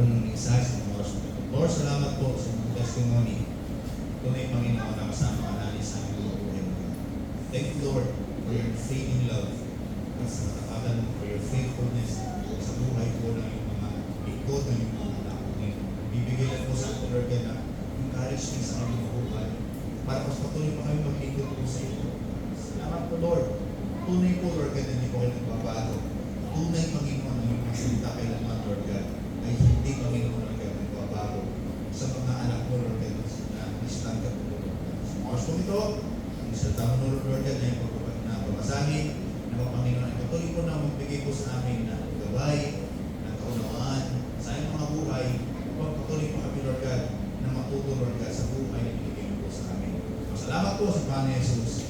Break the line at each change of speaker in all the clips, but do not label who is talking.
ng mensahe sa mga oras. Lord, salamat po sa mga testimony. Tunay, Panginoon, na kasama ka natin sa aming mga buhay. Thank you, Lord, for your unfailing love. At sa katapatan mo, for your faithfulness sa buhay po ng iyong mga ikot ng iyong mga anak. Bibigyan po sa atin, Lord, na encouragement sa aming buhay. Para mas patuloy pa kami mag-ikot po sa iyo. Salamat po, Lord. Tunay po, Lord, na hindi po kayo nagbabago. Tunay, Panginoon, ang iyong magsalita kailangan, Lord God, ay hindi, Panginoon, Lord God, nagbabago sa mga anak mo, Lord God, na stand up, Lord God. Sa mga oras po ito, ang salita mo, Lord God, na yung pagpapasahin, na mga Panginoon, ay patuloy po na magbigay po sa amin na gabay, na kaunawaan, sa aming mga buhay, upang patuloy po kami, Lord God, na matuto, Lord God, sa buhay na binigay mo po sa amin. Salamat po sa Panginoon Jesus.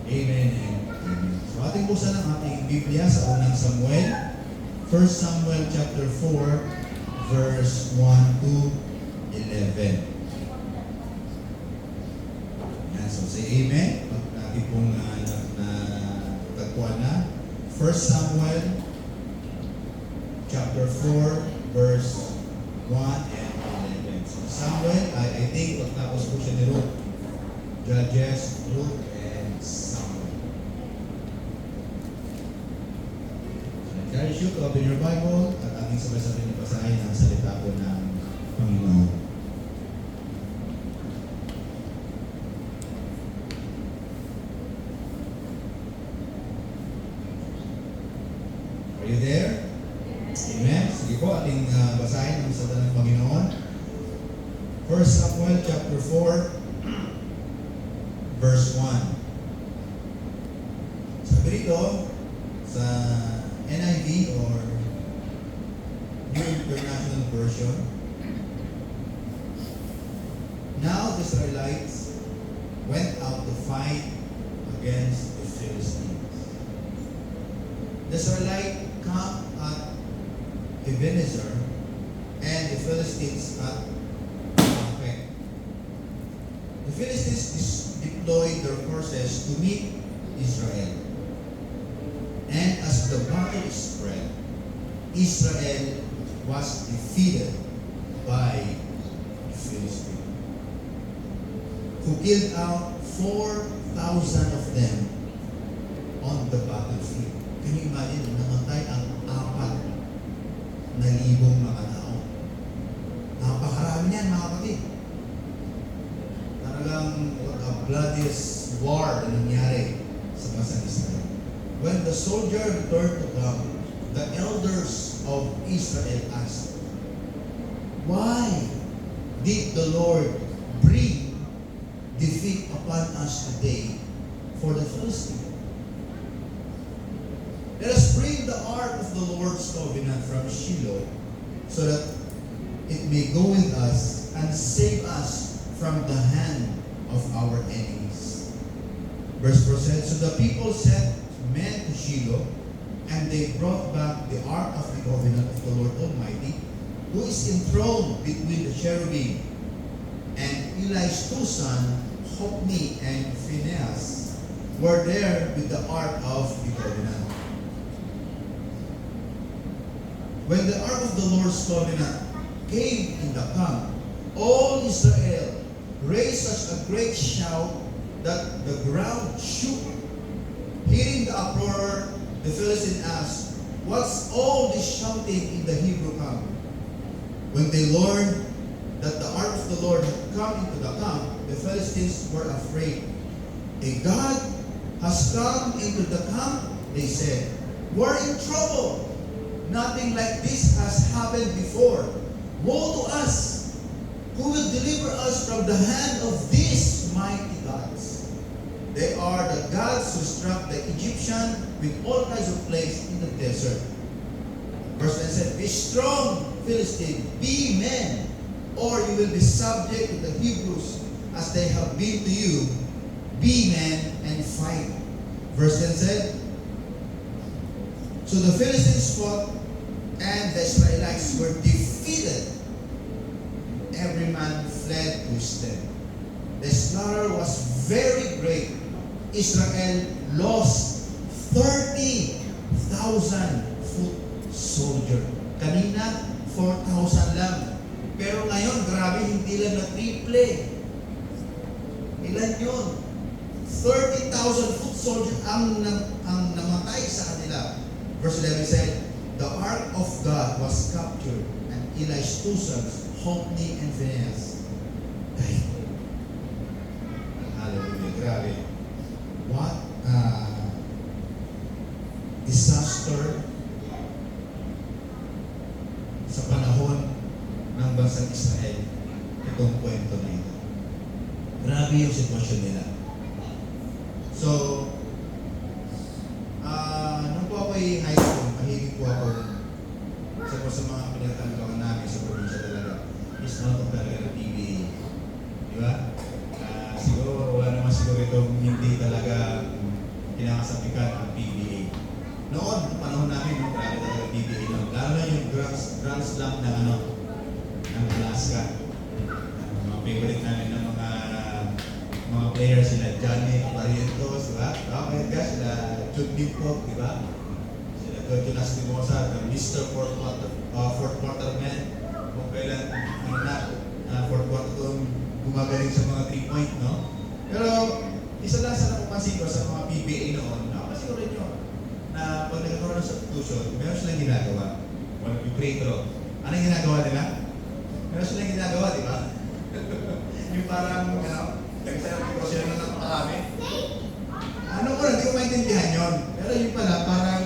Amen and amen. So ating buksan ang ating Biblia sa unang Samuel. 1 Samuel chapter 4, verse 1 to 11. Yan, so say amen. Pag natin pong natagpuan na. 1 Samuel chapter 4, verse 1 and 11. So Samuel, I think pagtapos po siya ni Ruth. Judges, Ruth, and Samuel. So I encourage you to open your Bible at ating sabay-sabay na basahin ang salita po ng Panginoon. Are you there? Amen. Sige po, ating basahin ang salita ng Panginoon. 1 Samuel chapter 4, verse 1. Sabi rito, sa NIV or New International Version, now the Israelites went out to fight against the Philistines. The Israelites camped at Ebenezer and the Philistines at Aphek. The Philistines deployed their forces to meet Israel. And as the battle spread, Israel was defeated by the Philistines, who killed out 4,000 of them on the battlefield. Can you imagine, namatay ang 4,000 mga tao. Napakarami niyan, mga kapatid. Talagang a bloodiest war na nangyari sa bansang Israel. When the soldier returned to camp, the elders of Israel asked, "Why did the Lord bring defeat upon us today for the Philistines? Let us bring the ark of the Lord's covenant from Shiloh, so that it may go with us and save us from the hand of our enemies." Verse 4 said, "So the people sent men to Shiloh, and they brought back the ark of the covenant of the Lord Almighty, who is enthroned between the cherubim. And Eli's two sons, Hophni and Phinehas, were there with the ark of the covenant." When the ark of the Lord's covenant came in the camp, all Israel raised such a great shout that the ground shook. Hearing the uproar, the Philistines asked, "What's all this shouting in the Hebrew camp?" When they learned that the ark of the Lord had come into the camp, the Philistines were afraid. "A God has come into the camp," they said. "We're in trouble. Nothing like this has happened before. Woe to us! Who will deliver us from the hand of these mighty gods? They are the gods who struck the Egyptian with all kinds of plagues in the desert." Verse 10 said, "Be strong, Philistine, be men, or you will be subject to the Hebrews as they have been to you. Be men and fight." Verse 10 said, "So the Philistines fought, and the Israelites were defeated. Every man fled to his tent. The slaughter was very great. Israel lost 30,000 foot soldier. Kanina, 4,000 lang. Pero ngayon, grabe, hindi lang na triple. Ilan yun? 30,000 foot soldiers ang namatay sa kanila. Verse 11 said, the ark of God was captured, and Eli's two sons, Hophni and Phinehas, died. Hallelujah. Grabe. What disaster sa panahon ng bansang Israel itong kwento na ito. Grabe yung sitwasyon nila. So, nung po ako'y high school, mahilig po ako sa mga pinagtanungan namin sa probinsya talaga. Is not of talaga ng PBA. Di ba? Siguro, wala naman siguro itong hindi talaga kinakasabikan ang PBA. Noon, ang panahon namin, no, grabe talaga PBA noon. Lalo na yung Grand Slam ng Alaska. Mga favorite namin ng mga players sila, Johnny Barrientos, di ba? Okay, guys, sila Jude Limpog, di ba? Sila Jonas Timosa, the Mr. Fourth Quarter Man. Kung kailan, fourth quarter kung gumagaling sa mga 3-point, no? Pero, isa lang sa napapansin ko sa mga PBA noon, napapansin ko rin yun, na pag nagkaroon ng substitution, meron silang ginagawa. Yung free throw. Anong ginagawa nila? Meron silang ginagawa, di ba? Yung parang, nagsasabi ko sila na napakarami. Ano ko, hindi ko maintindihan yun. Pero yun pala, parang,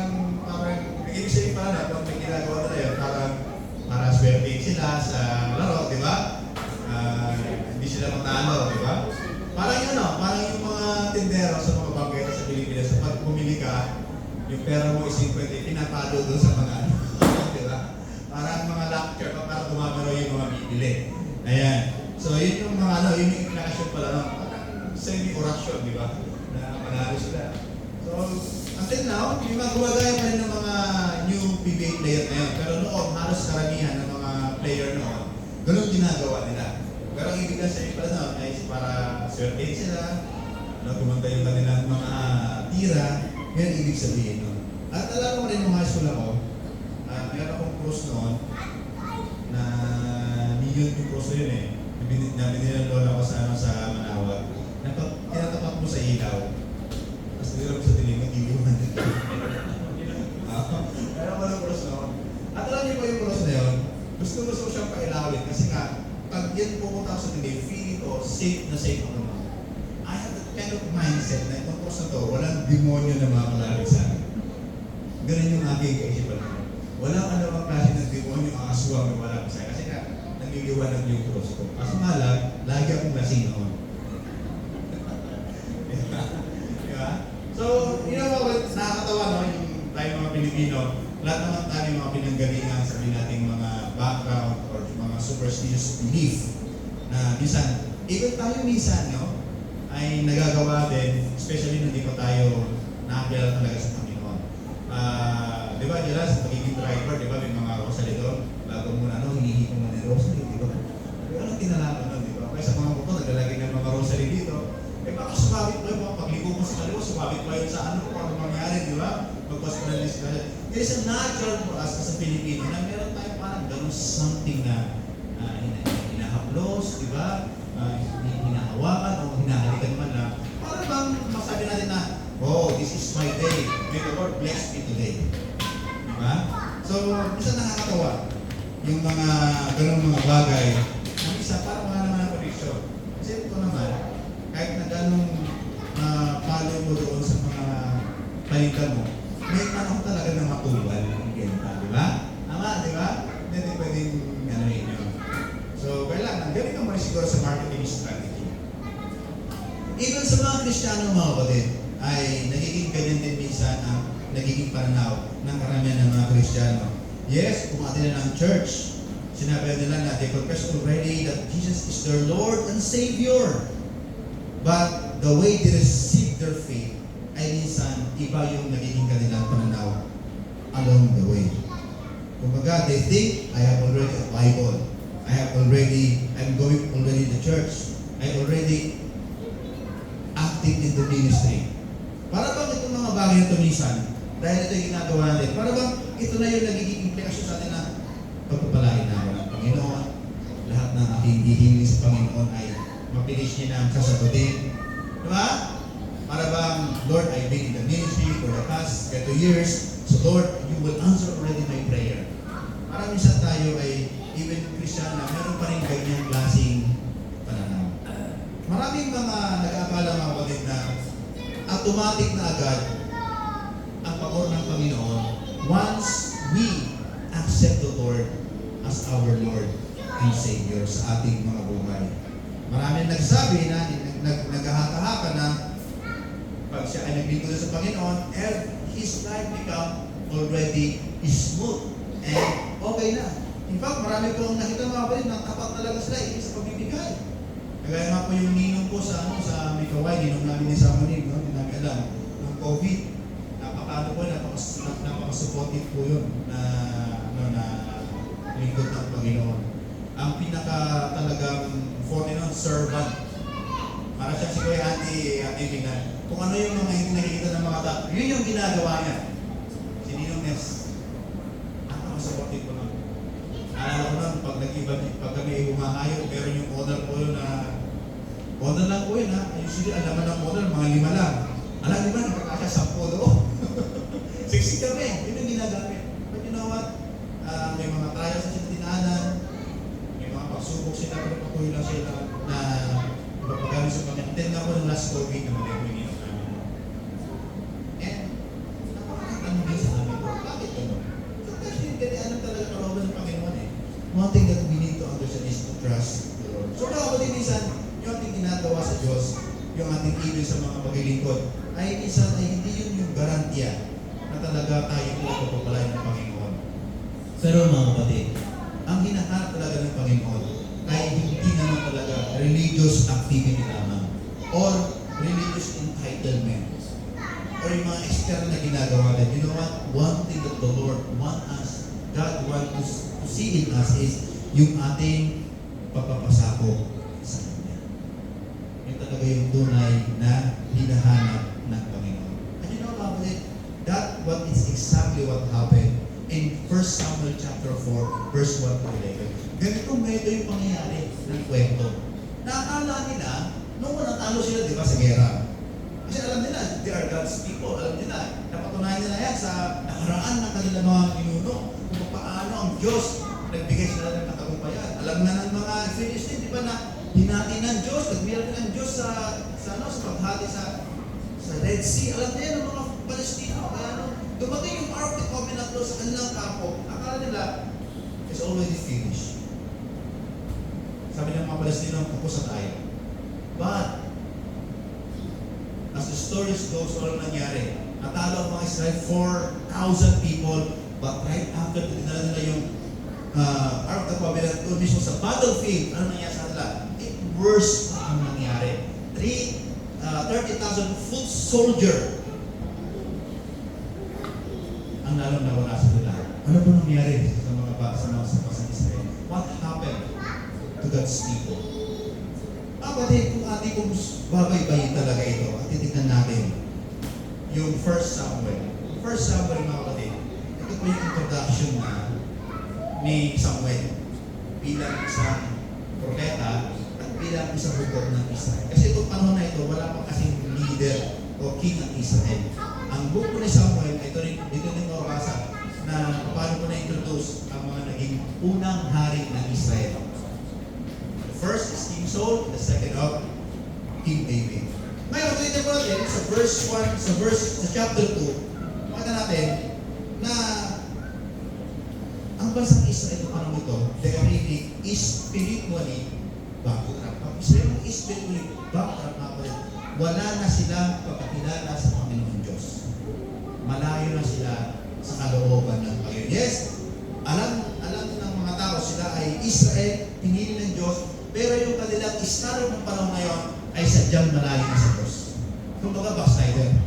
ibig sabihin pala na, kung may ginagawa nila yun, para swerte sila sa laro, di ba? Hindi sila matalo, di ba? Parang yun, parang yung mga tindero sa mga bangketa sa Pilipinas, pag pumili ka, yung pera mo is 50, pinapalo doon sa mga di ba? Parang mga lecture pa para gumagano yung mga bibili. Ayan. So yun yung mga yun yung implikasyon pala ng parang semi-orasyon, di ba? Na manalo sila. So, until now, may mga gumagaya pa rin ng mga new PBA player ngayon. Pero noon, halos karamihan ng mga player noon, ganun ginagawa nila. Pero ang ibig na sabihin pala noon ay para swerte sila, gumanda yung kanilang mga tira, yan ibig sabihin noon. At alam mo rin nung high school ako, meron akong cross noon na niyon yung cross yun eh. Nabinilang lola ko sa Manawag. Tinatapak mo sa ilaw. Tapos nila mo sa dilim, nag-iwan din. Meron ko ng cross noon. At alam niyo po yung cross na yun, gusto ko siyang pailawin kasi nga, pag yan pumunta ako sa dilim, feeling ko safe na safe ako naman. I have that kind of mindset na itong cross na to, walang demonyo na makakalapit sa akin. Ganun yung aking kaisipan. Walang anumang klase ng demonyo ang aswang na wala ko sa'yo. Kasi nga, nangiliwanag yung cross ko. Kaso nga lang, lagi akong lasing noon. Diba? So, you know what, nakakatawa no, yung tayo mga Pilipino, lahat naman tayo mga pinanggalingan, sabihin natin mga background or mga superstitious belief na minsan, even tayo minsan, no, ay nagagawa din, especially nung di pa tayo nakakilala talaga sa Panginoon. Di ba, nila sa pagiging driver, di ba, may mga rosary doon, bago muna, hinihi ko muna yung rosary, di ba? Ano tinalaman nun, di ba? Kaya sa mga buto, naglalagay ng mga rosary dito, baka sumabit mo yung mga pagligo mo sa kaliwa, sumabit mo yun sa ano, kung ano mangyari, di ba? Magpas-paralis ka. There is a natural for us as a Filipino na meron tayo parang ganun something na hinahaplos, di ba? Hinahawakan o hinahalikan man na para bang masabi natin na, oh, this is my day. May the Lord bless me today. Di ba? So, minsan nakakatawa yung mga ganung mga bagay na isa parang wala naman ang connection. Kasi ito naman, kahit na ganung palo mo doon sa mga palintan mo, may panahon talaga na matulad ng genta, di ba? Tama, di ba? Hindi pwedeng gano'n yun. So, kailangan, ganun ka muna siguro sa marketing strategy. Even sa mga Kristiyano mga kapatid, ay nagiging ganyan din minsan ang nagiging pananaw ng karamihan ng mga Kristiyano. Yes, kumati na ng church. Sinabi nila na they confess already that Jesus is their Lord and Savior. But the way they receive their faith ay minsan iba yung nagiging kanilang pananaw along the way. Kumbaga, they think, I have already a Bible. I'm going already to church. I already active in the ministry. Para bang itong mga bagay na ito minsan, dahil ito yung ginagawa natin, para bang ito na yung nagiging implikasyon sa atin na pagpapalain ating hihiling sa Panginoon ay mapilis niya na ang sasagutin. Diba? Para bang, Lord, I've been in the ministry for the past 2 years, so Lord, you will answer already my prayer. Para minsan tayo ay, even Christian na, meron pa rin ganyang klaseng pananaw. Maraming mga nag-aakala mga kapatid na automatic na agad ang pagor ng Panginoon once we accept the Lord as our Lord and Savior sa ating mga buhay. Maraming nagsabi na naghahaka-haka na pag siya ay naglingkod sa Panginoon, his life become already smooth and okay na. In fact, marami pong nakita mga kapatid na tapat talaga sila sa pagbibigay. Kagaya nga po yung ninong ko sa Mikaway, ninong namin ni Samonin, no? Hindi namin alam, ng COVID. Napaka-supportive po yun na lingkod ng Panginoon. Ang pinaka talagang foreign servant. Para siya si Kuya Ate Tingnan. Kung ano yung mga hindi nakikita ng mga tao, yun yung ginagawa niya. Si Ninong Nes. Napaka-supportive ko lang. Alala ko lang, pag kami humahayo, pero yung order po yun na order lang po yun ha. Usually, alaman ng order, mga 5 lang. Alam niyo ba, nakakasya 10 doon. 60 kami, yun yung ginagamit. But you know what? May mga trials na sila dinaanan, may mga pagsubok sila, pero patuloy lang sila na ipapagamit sa Panginoon. Then nga po ng last COVID na mga namin. And, napakatanong din sa amin, bakit gano'n? Sometimes hindi ganyan talaga kalooban ng Panginoon eh. One thing that we need to understand is to trust the Lord. So, kapatid, minsan, yung ating ginagawa sa Diyos, yung ating ibig sa mga paglilingkod, ay minsan ay hindi yun yung garantiya na talaga tayo pagpapalain ng Panginoon. Pero mga kapatid, ang hinahanap talaga ng Panginoon ay hindi naman talaga religious activity lamang or religious entitlement or yung mga external na ginagawa natin. You know what? One thing that the Lord want us, God want to see in us is yung ating pagpapasakop sa Kanya. Yung talaga yung tunay na hinahanap ng Panginoon. And you know, kapatid, that what is exactly what happened in 1 Samuel chapter 4, verse 1 to 11. Ganitong medyo yung pangyayari ng kwento. Nakakala nila, nung natalo sila, di ba, sa gera. Kasi alam nila, they are God's people. Alam nila, napatunayan nila yan sa nakaraan ng kanilang mga pinuno kung paano ang Diyos nagbigay sila ng katagumpayan. Alam na ng mga Philistine, di ba, na hinati ng Diyos, nagmiracle ng Diyos sa paghati sa Red Sea. Alam niya ng mga Palestino. Kaya dumating yung Ark of the Covenant sa kanilang kampo. Akala nila, it's already finished. Sabi ng mga Palestino, tapos na tayo. But, as the stories goes, walang nangyari. Natalo ang mga Israel, 4,000 people, but right after dinala nila yung Ark of the Covenant, doon mismo sa battlefield, ano nangyari sa kanila? It worse ang nangyari. 30,000 foot soldier ang lalong nawala sa nila. Ano po nangyari sa mga sa Israel? What happened to God's people? Kapatid, kung ating kung babaybayin talaga ito at titignan natin yung 1 Samuel. 1 Samuel, mga kapatid, ito po yung introduction na ni Samuel bilang isang propeta at bilang isang hukog ng Israel. Kasi itong panahon na ito, wala pa kasing leader o king ng Israel. Ang buko ni Samuel, dito din mabasa na paano ko na-introduce ang mga naging unang hari ng Israel. The first is King Saul, the second of King David. Ngayon, tulitin po natin sa chapter 2, makita natin na ang bansang Israel ng ito, they are really spiritually bankrupt. Ang Israel is spiritually bankrupt na wala na sila pagkakilala sa Panginoon Diyos. Malayo na sila sa kalooban ng Panginoon. Yes, alam ng mga tao sila ay Israel, pinili ng Diyos, pero yung kanilang estado ng panahon ngayon ay sadyang malayo na sa Diyos. Kumbaga, backslider.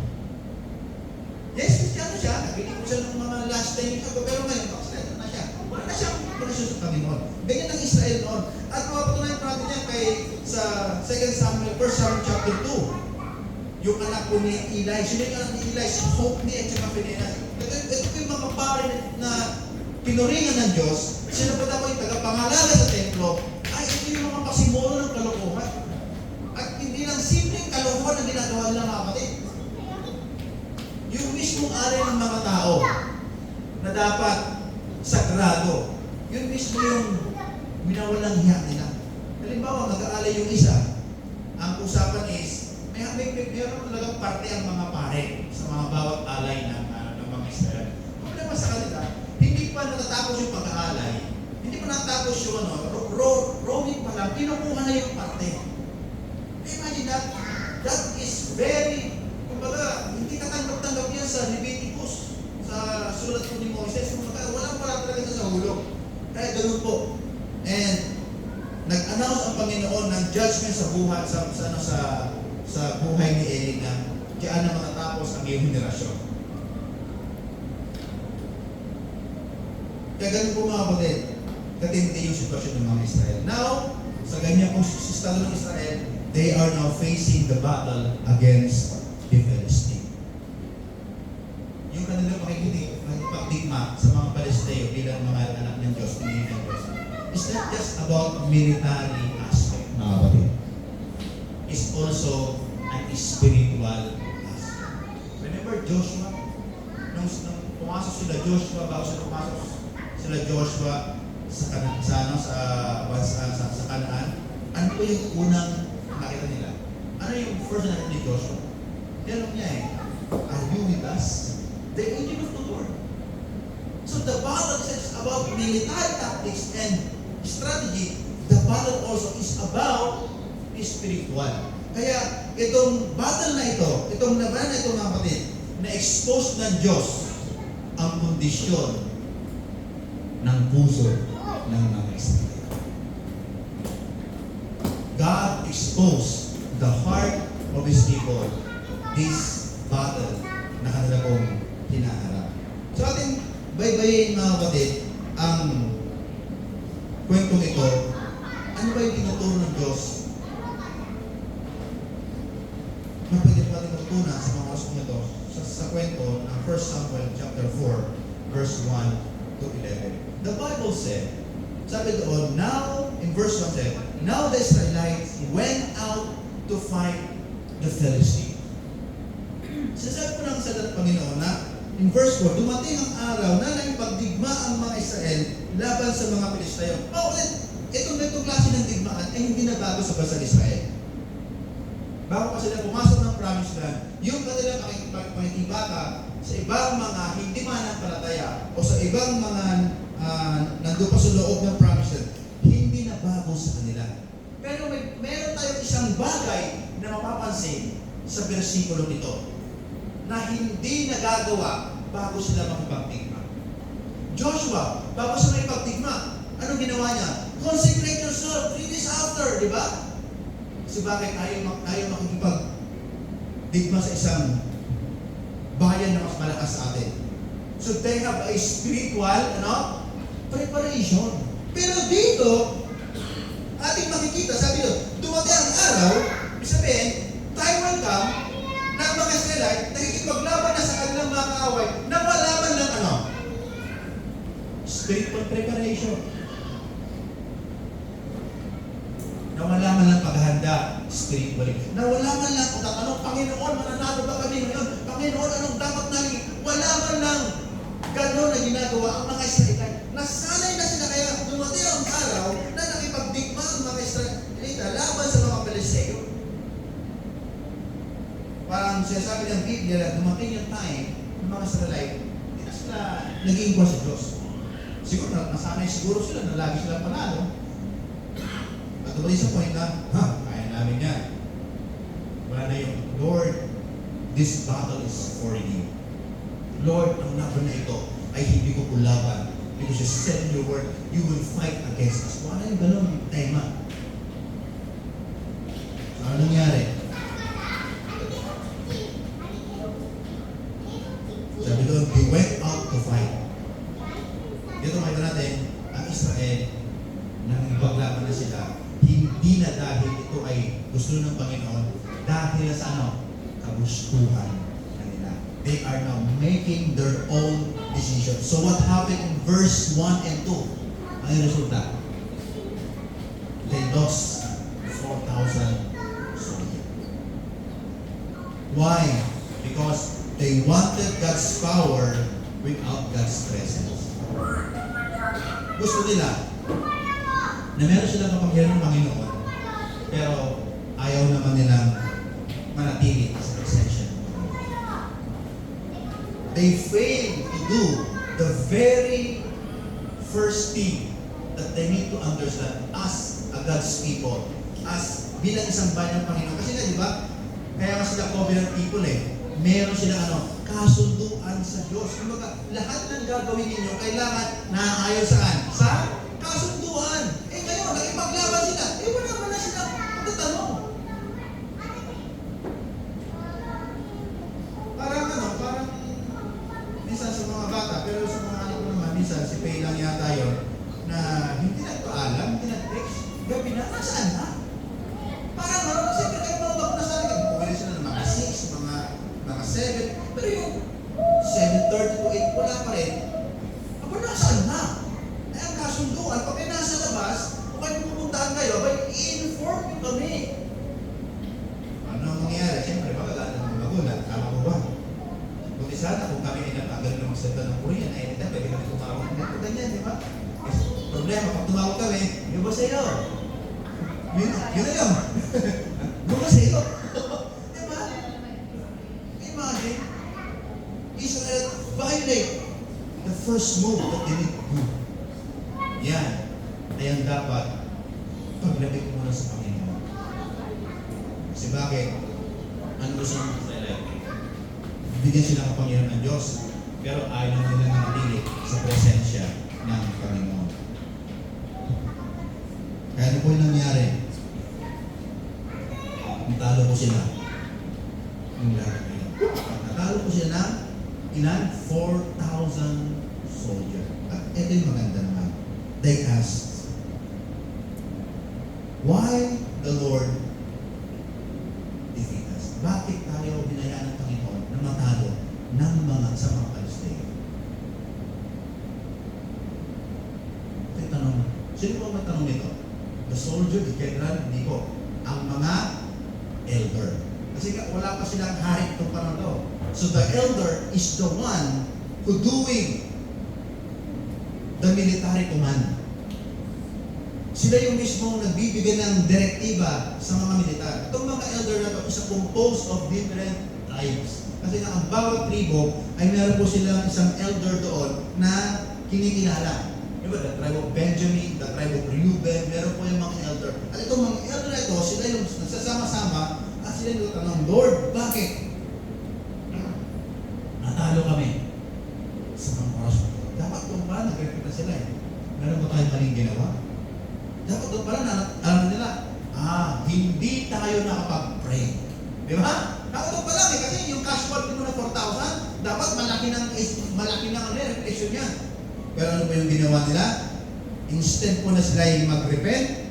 Yes, Kristiano siya, nagbigay ko siya ng mga last 10 years ago, pero ngayon, backslider na siya. Wala na siyang connection sa Panginoon. Ganyan ang Israel noon. At mapatunayan pa natin yan sa 2 Samuel, 1 Samuel chapter 2. Yung anak po ni Eli, sino yung anak ni Eli? Si Hophni at saka Phinehas. Ito po yung mga pare na pinuringan ng Diyos. Sino pa daw yung tagapangalaga sa templo? Ay, ito yung mga pasimulo ng kalokohan. At hindi lang simpleng kalokohan ang ginagawa nila mga kapatid. Yung mismong aral ng mga tao na dapat sagrado, yun mismo yung minawalang hiya nila. Halimbawa, mag-aalay yung isa, ang usapan is, meron talagang parte ang mga pare sa mga bawat alay ng mga Israel. Ang problema sa kanila, hindi pa natatapos yung pag-aalay, hindi pa natatapos yung rowing pa lang, kinukuha na yung parte. Imagine that, that is very, kumbaga, hindi katanggap-tanggap yan sa Leviticus, sa sulat ko ni Moises, kumbaga, walang-wala talaga sa hulog. Kaya ganun po. And, nag-announce ang Panginoon ng judgment sa buhay, sa buhay ni Eli na kaya na matatapos ang iyong henerasyon. Kaya ganun po mga kapatid, katindi yung sitwasyon ng mga Israel. Now, sa ganyan pong estado ng Israel, they are now facing the battle against the Philistine. Yung kanilang pakikipagdigma sa mga Palesteo bilang mga anak ng Diyos, pinili ng Diyos, it's not just about military aspect, mga kapatid. It's also an spiritual aspect. Remember Joshua? Nung pumasok sila Joshua, bago sila pumasok sila Joshua sa Canaan, ano po yung unang nakita nila? Ano yung first na nakita ni Joshua? Tinanong niya are you with us? The angel of the Lord. So the battle is about military tactics and strategy. The battle also is about spiritual. Kaya itong battle na ito, itong laban na ito mga kapatid, na-expose ng Diyos ang kondisyon ng puso ng mga Israel. God exposed the heart of His people this battle na kanila pong hinaharap. So ating baybayin mga kapatid, ang kwentong ito, ano ba yung tinuturo ng Diyos na pwede natin matutunan sa mga oras ito sa kwento ng 1 Samuel chapter 4 verse 1 to 11. The Bible said, sabi doon, now, in verse 1 said, now the Israelites went out to fight the Philistines. Sasabi po ng sadat Panginoon na in verse 4, dumating ang araw na naipagdigma ang mga Israel laban sa mga Pilisteo. Itong klase ng digmaan ay hindi na bago sa bansang Israel. Bago pa sila pumasok ng promised land, yung kanilang pakikibaka sa ibang mga hindi manampalataya o sa ibang mga nandun pa sa loob ng promised land, hindi na bago sa kanila. Pero meron tayong isang bagay na mapapansin sa bersikulo nito na hindi nagagawa bago sila makipagdigma. Joshua, bago siya makipagdigma, anong ginawa niya? Consecrate yourself 3 days after, di ba? So bakit ayaw makikipagdigma sa isang bayan na mas malakas sa atin? So they have a spiritual preparation. Pero dito, ating makikita, sabi doon, dumating ang araw, ibig sabihin, time will come, na ang mga Israelite, nakikipaglaban na sa kanilang mga kaaway, na wala man lang spiritual preparation. Na wala man lang paghahanda spiritually. Na wala man lang kung tatanong, Panginoon, mananalo ba kami ngayon? Panginoon, anong dapat namin? Wala man lang gano'n na ginagawa ang mga Israelite. Nasanay na sila kaya dumating ang araw na nakipagdigma ang mga Israelite laban sa mga Palesteo. Parang sinasabi ng Biblia na dumating yung time ng mga Israelite, hindi na sila naging kwa sa Diyos. Siguro nasanay sila na lagi silang panalo. At tuloy sa point na, kaya namin yan. Wala na yung, Lord, this battle is for you. Lord, ang laban na ito ay hindi ko laban because you said in your word, you will fight against us. Wala yung ganun tema. So, ano nangyari? Sabi doon, they went out to fight. Dito makita natin, ang Israel, nang ibaglaban na sila, hindi na dahil ito ay gusto ng Panginoon, dahil sa kagustuhan na nila. They are now making their own decision. So what happened in verse 1 and 2? Ang resulta? They lost 4,000 soldiers. Why? Because they wanted God's power without God's presence. Gusto nila na meron silang kapangyarihan ng Panginoon, pero ayaw naman nilang manatili sa presensya ng Panginoon. They failed to do the very first thing that they need to understand as a God's people, as bilang isang bayan ng Panginoon. Kasi nga, di ba? Kaya nga sila covenant people meron silang kasunduan sa Diyos. Kumbaga, lahat ng gagawin ninyo, kailangan naaayon saan? Sa kasunduan. Ngayon, nakipaglaban sila. Wala man na sila magtatanong. Parang minsan sa mga bata, pero sa mga anak ko naman, minsan si Pay lang yata yun, na hindi nagpaalam, hindi nag-text, gabi na, nasaan na? Parang siyempre kayo mga bako na saan, pumili sila ng mga 6, mga 7, pero yung 7:30 to 8, wala pa rin. Aba, nasaan na? Ay, ang kasunduan, pag kayo nasa labas, o kayo pupuntahan kayo, i-inform nyo kami. Ano ang mangyayari? Siyempre, magagana ng magulat, tama ko ba? Buti sana kung kami ay napagaling na magsalita ng Korean, ay hindi pwede kami tumawag. Hindi ganyan, di ba? Problema, pag tumawag kami, yung ba sa'yo? Yun na yun. Yung ba sa'yo? Di ba? Imagine, Israel violate the first move that they need to do. Yan. Ay ang dapat paglapit mo na sa Panginoon. Kasi bakit? Ano gusto ng Israel? Bigyan sila ng Panginoon ng Diyos, pero ayaw na nila manatili sa presensya ng Panginoon. Kaya ano po yung nangyari? Natalo ko sila. Yung lahat nila. Natalo ko sila ng ilan? 4,000 soldiers. At ito yung maganda naman. They asked, why the Lord defeat us? Bakit tayo binayaan ng Panginoon na matalo ng sa mga Palestine? Ito tanong. Sino po ang matanong nito? The soldier, the general, hindi po. Ang mga elder. Kasi wala pa silang hari itong panahon to. So the elder is the one who doing the military command. Sila yung mismo nagbibigay ng direktiba sa mga militar. Itong mga elder na ito is composed of different tribes. Kasi nga ang bawat tribo ay meron po silang isang elder doon na kinikilala. Diba? The tribe of Benjamin, the tribe of Reuben, meron po yung mga elder. At itong mga elder na ito, sila yung nagsasama-sama at sila yung tanong, Lord, bakit? Natalo kami sa mga oras. Dapat doon pala, nag-repita sila Meron po tayong maling ginawa. Dapat doon pala, alam nila, hindi tayo nakapag-pray. Di ba? Dapat doon pala, kasi yung casual mo na 4,000, dapat malaki ng reflection yan. Pero ano ba yung ginawa nila? Instead po na sila ay mag-repent,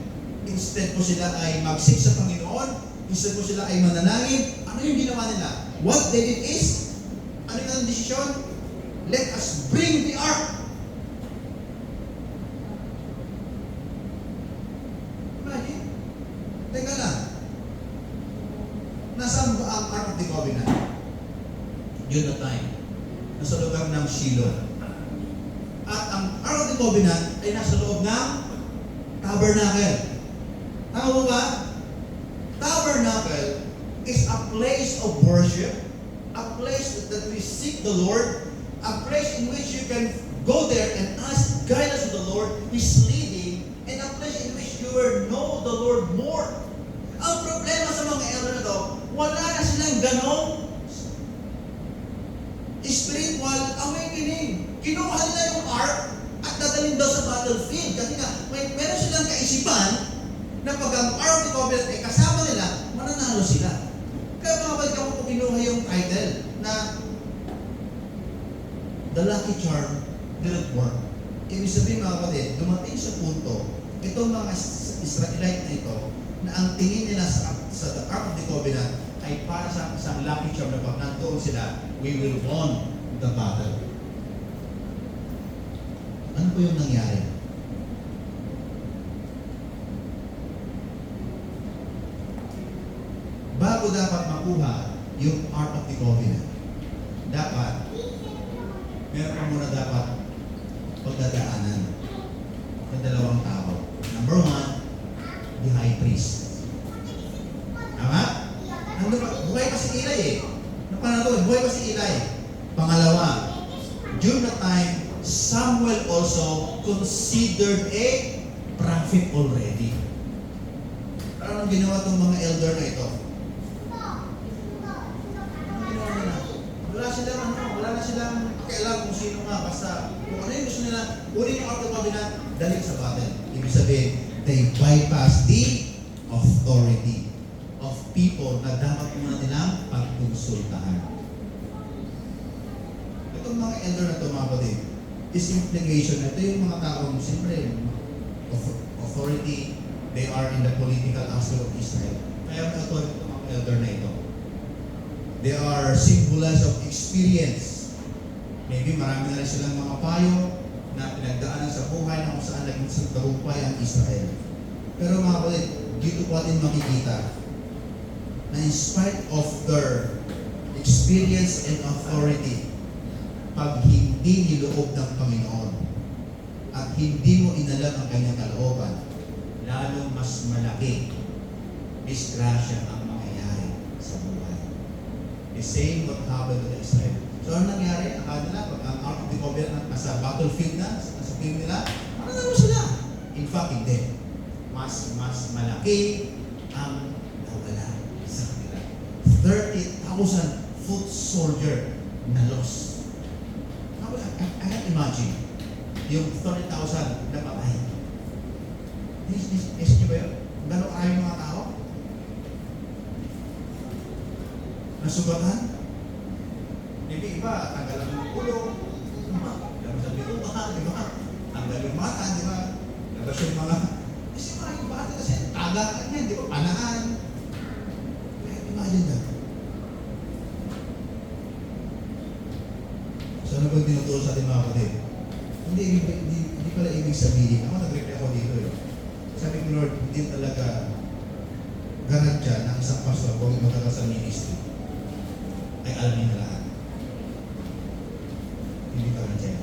instead po sila ay mag-seek sa Panginoon, instead po sila ay manalangin, ano yung ginawa nila? What they did is, ano yung desisyon? Let us bring the ark. Imagine. Teka lang. Nasaan ba ang Ark of the Covenant? Yun na time. Nasa lugar ng Shiloh. At ang Ark of the Covenant ay nasa loob ng tabernacle. Tama mo ba? Tabernacle is a place of worship, a place that we seek the Lord, a place in which you can go there and ask guidance of the Lord, His leading, and a place in which you will know the Lord more. Ang problema sa mga elder na to, wala na silang ganong spiritual awakening. Kinuha nila yung ark at dadalhin daw sa battlefield. Kasi nga, meron silang kaisipan na pag ang Ark of the Covenant ay kasama nila, mananalo sila. Kaya mga kapatid ko po kinuha yung title na The Lucky Charm Didn't Work. Ibig sabihin mga kapatid, dumating sa punto, itong mga Israelite na ito, na ang tingin nila sa The Ark of the Covenant ay para sa isang lucky charm na pag nandoon sila, we will won the battle. Ano po yung nangyari? bago dapat makuha yung Ark of the Covenant, dapat meron ka muna dapat pagdadaanan ng dalawang tao. Number one, the high priest. Tama? Buhay pa si Eli eh. Napanalo, buhay pa si Eli. Pangalawa, during the time, Samuel also considered a prophet already. Ano ginawa itong mga elder na ito? Ano ginawa nila? Wala na silang pakialam kung sino nga. Basta kung ano yung gusto nila, kunin yung Ark of the Covenant, dali sa battle. Ibig sabihin, they bypass the authority of people na dapat muna nilang pagkonsultahan. Itong mga elder na ito, mga kapatid, is implication na ito yung mga taong, siyempre, authority, they are in the political aspect of Israel. Kaya may authority itong mga elder na ito. They are symbols of experience. Maybe marami na rin silang mga payo na pinagdaanan sa buhay na kung saan naging sa tagumpay ang Israel. Pero mga kapatid, dito po atin makikita na in spite of their experience and authority, pag hindi niloob ng Panginoon at hindi mo inalam ang kanyang kalooban, lalong mas malaki disgrasya ang mangyayari sa buhay. The same what happened to Israel. So ano nangyari? Akala nila, pag ang Ark of the Covenant nasa battlefield na, nasa team nila, ano sila? In fact, hindi. Mas malaki ang nawala sa kanila. 30,000 foot soldier na lost. I can't imagine yung 30,000 na patay. Isip niyo ba yun? Gano'ng ayaw yung mga tao? Nasugatan? Hindi iba, tanggalan ng ulo, labas ang bituka, di ba? Tanggal yung mata, di ba? Labas yung mga... Kasi mga yung bata kasi, tagaan yan, di ba? Panahan. Kaya imagine that. So ano ba tinuturo sa ating mga kapatid? Hindi pala ibig sabihin. Ako nag-reply ako dito eh. Sabi ko, Lord, hindi talaga ganad dyan ang isang pastor kung magkaka sa ministry ay alam niya na lahat. Hindi ka ganad dyan.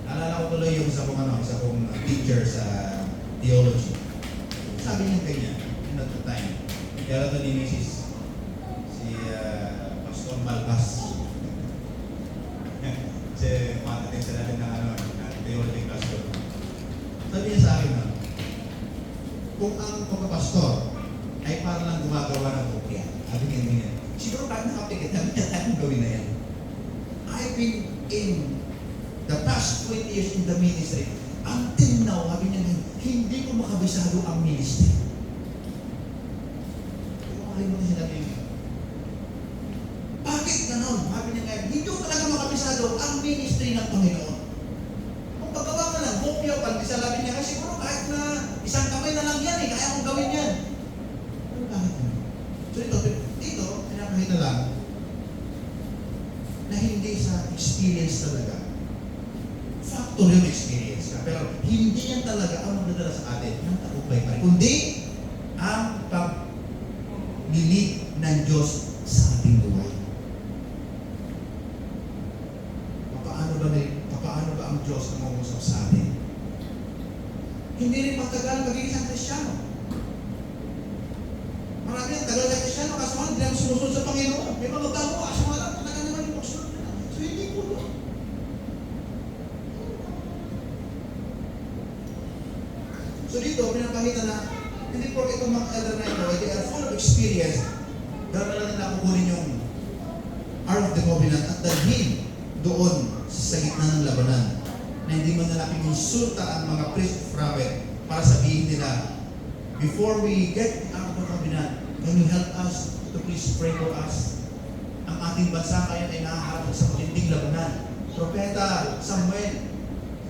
Naalala ko tuloy yung isa kong teacher sa theology. Sabi niya ganyan, at the time, kaya ito ni Mrs. si Pastor Malbas. Kasi matating sila rin ng theology class ko. Sabi niya sa akin na, kung ang pagkapastor ay parang lang gumagawa ng kopya, sabi niya ganyan, siguro tayo nakapikit, sabi niya tayong gawin na yan. I've been in the past 20 years in the ministry, until now, sabi niya ganyan, hindi ko makabisado ang ministry. Kung makalimutan sila niya, bakit ganon? Sabi niya ngayon, hindi ko talaga makabisado ang ministry ng Panginoon. Kung paggawa ka lang, kopya pa, isa labi niya, kasi siguro kahit na isang kamay na lang yan kaya kong gawin yan. Pero bakit naman? So dito, pinapakita lang na hindi sa experience talaga. Factor yung experience ka, pero hindi yan talaga ang magdadala sa atin ng tagumpay pa rin. Kundi ang pag-lead ng Diyos sa ating buhay. Paano ba ang Diyos na mangusap sa atin? Hindi rin matagal magiging isang Kristyano. Marami ang tagal na Kristyano, kaso hindi lang sumusunod sa Panginoon. May mga tao, kaso lang talaga naman yung magsunod nila. So hindi po doon. So dito, pinapakita na, hindi po itong mga elder na ito, they are full of experience. Dahil na nila kukunin yung Ark of the Covenant at dalhin doon sa gitna ng labanan na hindi man na insulta ang mga priest prophet para sabihin nila, before we get out of the covenant, can you help us to please pray for us? Ang ating bansa ngayon ay nahaharap sa matinding labanan. Propeta Samuel,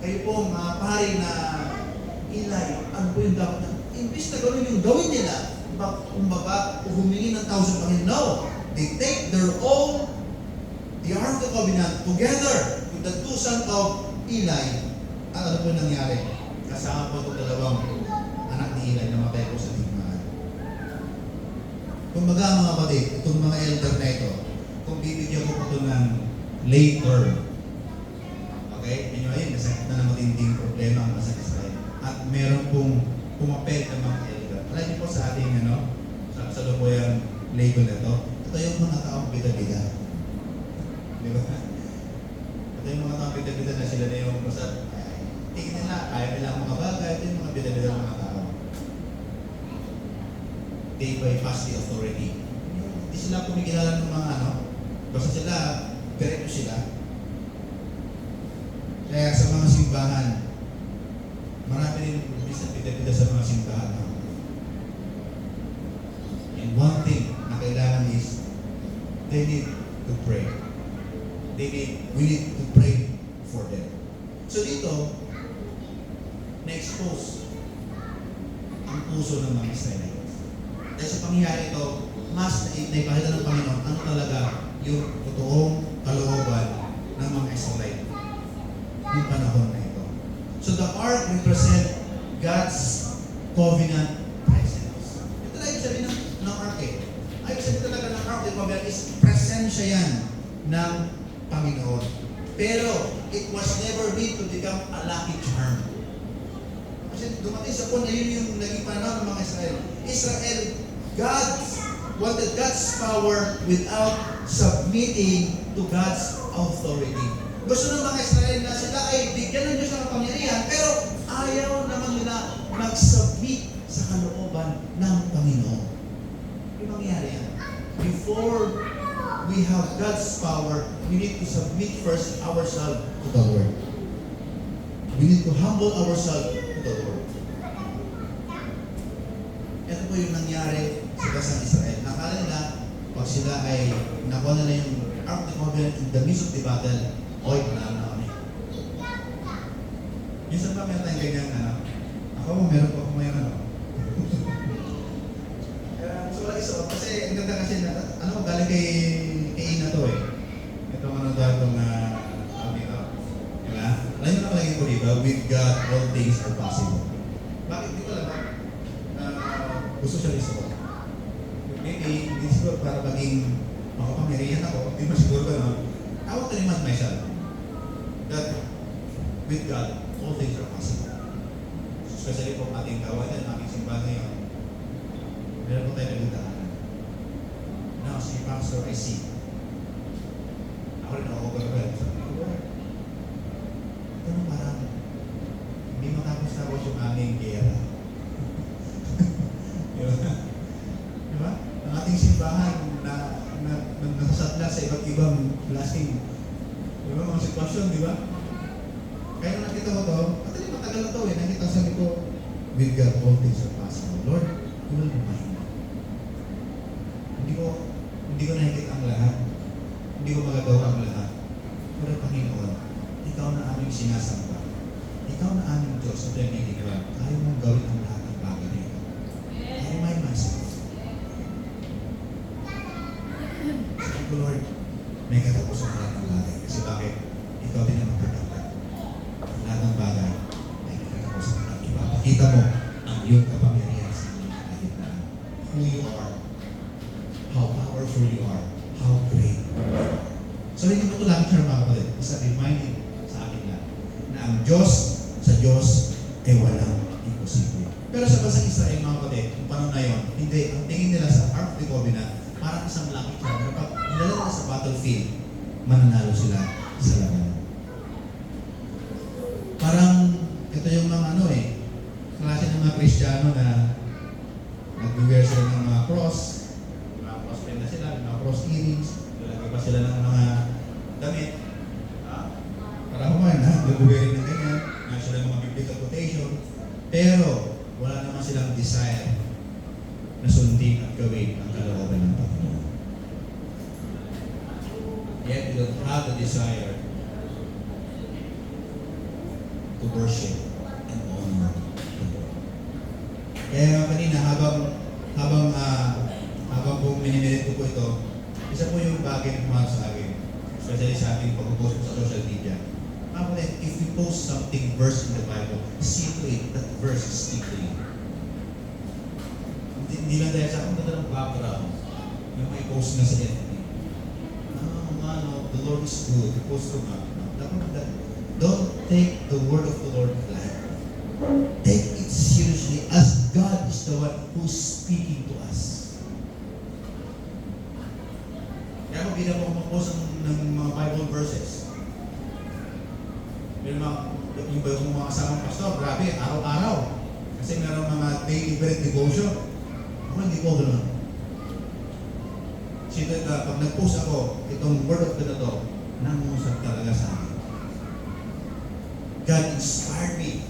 kayo po mga pari na Eli, ano po yung dapat na? Imbis na gawin nila, kumbaga, humingi ng 1,000 pa rin. No! They take their own, the Ark of the Covenant, together with the two sons of Eli. At ano po nangyari? Kasama po itong dalawang anak ni Eli na matay po sa digmaan. Kumbaga mga kapatid, itong mga elder na ito, kung bibigyan ko ito ng late term, okay? Inyo ayun, nasakit na ng matinding problema ang sa Israel. At meron pong pumapel ng mga elder. Alam niyo po sa ating, sa lupuyang label na ito, ito yung mga taong bida-bida. Di ba? Ito yung mga taong bida-bida na sila na yung basta, tingin nila, kaya nila ang mga bagay, ito yung mga bida-bida ng mga tao. They bypass the authority. Hindi sila kumikilala ng mga basta sila, diretso sila. Kaya sa mga simbahan, marami rin minsan bida-bida sa mga simbahan. And one thing na kailangan is, they need to pray. We need to pray for them. So dito, na-expose ang puso ng mga Israelites. Dahil sa pangyayari ito, mas naipakita ng Panginoon ano talaga yung totoong kalooban ng mga Israelite ng panahon na ito. So the ark represent God's covenant presence. Ito talaga ibig sabihin ng ark eh. Ay, ibig sabihin talaga ng ark, the covenant is presensya yan ng Panginoon. Pero it was never meant to become a lucky charm. Kasi dumating sa point na yun yung naging panahon ng mga Israel, God wanted God's power without submitting to God's authority. Gusto ng mga Israel na sila ay bigyan ng Diyos ng kapangyarihan, pero ayaw naman nila mag-submit sa kalooban ng Panginoon. Yung mangyari yan. Before we have God's power, we need to submit first ourselves to the Lord. We need to humble ourselves to the Lord. Ito po yung nangyari sa basang Israel. Nakala nila, pag sila ay nakuha na yung Ark of the Covenant in the midst of the battle, oy, panalo na kami. Minsan ba meron tayong ganyan, ako, meron po ako ngayon, so, wala isuot. Kasi, ang ganda kasi, galing kay Ina to eh. Itong daw itong, dito. Diba? Alam nyo na palagi ko dito, with God, all things are possible. Bakit? Di ko alam. Gusto siya isuot. Maybe, hindi siguro para maging makapangyarihan ako, di ba siguro gano'n? I want to remind myself that with God, all things are possible. Especially po ating kawalan, ating simbahan ngayon, meron po tayo nagdaanan. Now, si Pastor, I see. Ako rin ako-overwhelmed. Sabi ko, Lord, ito nang parang hindi matapos-tapos yung aming gera. Diba? Ang ating simbahan na nasasatla sa iba't ibang klaseng mga sitwasyon, di ba? Kaya nung nakita ko to, actually matagal na to eh, nakita sabi ko, with God all things are possible. Lord, you will remind me. Hindi ko nakikita ang lahat. Hindi ko magagawa ang lahat. Pero Panginoon, ikaw na aming sinasamba. Ikaw na aming Diyos na pinagigilwan. Ayaw mong gawin ang lahat ng bagay na ito. I remind myself. Sabi ko, Lord, may katapusan lahat ng bagay. Kasi bakit? Ikaw din ang magkatapat. Lahat ng bagay may katapusan lahat. Ipapakita mo ang iyong kapangyarihan sa mga kalagitnaan. Who you are. How powerful you are. How great you are. So, hindi ko ito lang siya mga kapatid. Isa reminding sa akin lang na ang Diyos sa Diyos ay walang imposible. Pero sa bansang Israel mga kapatid, yung panahon na yun, hindi. Ang tingin nila sa Ark of the Covenant, parang isang lucky charm. Kapag nilala nila sa battlefield, mananalo sila sa laban. Parang ito yung mga klase ng mga Kristiyano na nag-wear sila ng mga cross pen na sila, mga cross earrings, lalagay pa sila ng mga damit. Para kumain nag-wearing ng ganyan, nga sila ng mga biblical quotation, pero wala naman silang desire na sundin at gawin ang kalooban ng Panginoon. Yet they don't have the desire to worship and honor the Lord. Kaya kanina habang po minimilit ko po ito, isa po yung bagay na kumahal sa akin, especially sa ating pag-post sa social media. If we post something verse in the Bible, see to it, that verse is stick to you. Hindi lang dahil sa akong ganda ng background, Yung may post na sa FB. The Lord is good. Post ko nga. Don't take the word of the Lord lightly. Take it seriously as God is the one who's speaking to us. Kaya kung binaba ko mag-post ng mga Bible verses, yung mga kasamang pastor, grabe, araw-araw. Kasi meron mga daily bread devotion. Ako hindi ko gano'n. Pag nag-post ako, itong word of God na to, nangusap talaga sa akin. God inspired me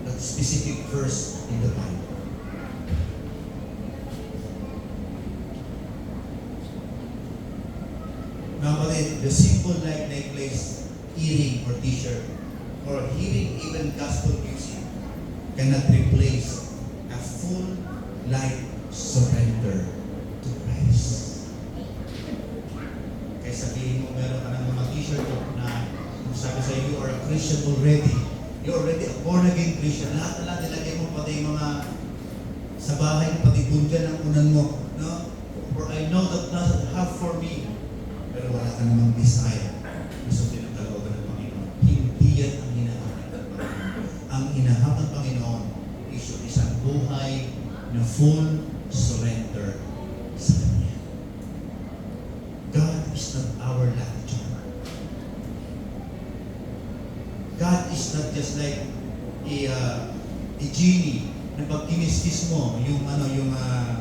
that specific verse in the Bible. Normally, the simple like necklace, earring or t-shirt, or hearing even gospel music cannot replace a full life surrender to Christ. Kaya sabihin mo, meron ka ng mga t-shirt na sabi sa you are a Christian already. You're already a born-again Christian. Lahat na lang nilagay mo, pati mga sa bahay, pati bunga ng unan mo. No? For I know the plans that you have for me. Pero wala ka namang desire. Gusto pinagkalooban ng Panginoon. Hindi yan ang hinahanap ng Panginoon. Ang hinahanap ng Panginoon is yung isang buhay na full surrender sa Kanya. God is not our lucky charm. God is not just like a genie na pag kiniskis mo, yung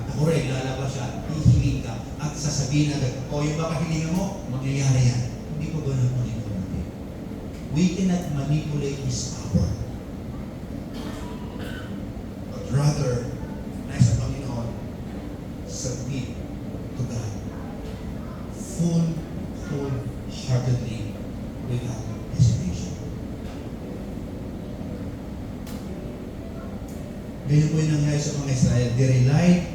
takore, lalabas siya, hihiling ka, at sasabihin agad, yung baka hilingan mo, mangyayari yan. Hindi po ganun Panginoon natin. We cannot manipulate His power. But rather, nasa Panginoon, submit to God. Full-heartedly, without hesitation. Ganyan po yung nangyari sa mga Israel. They relied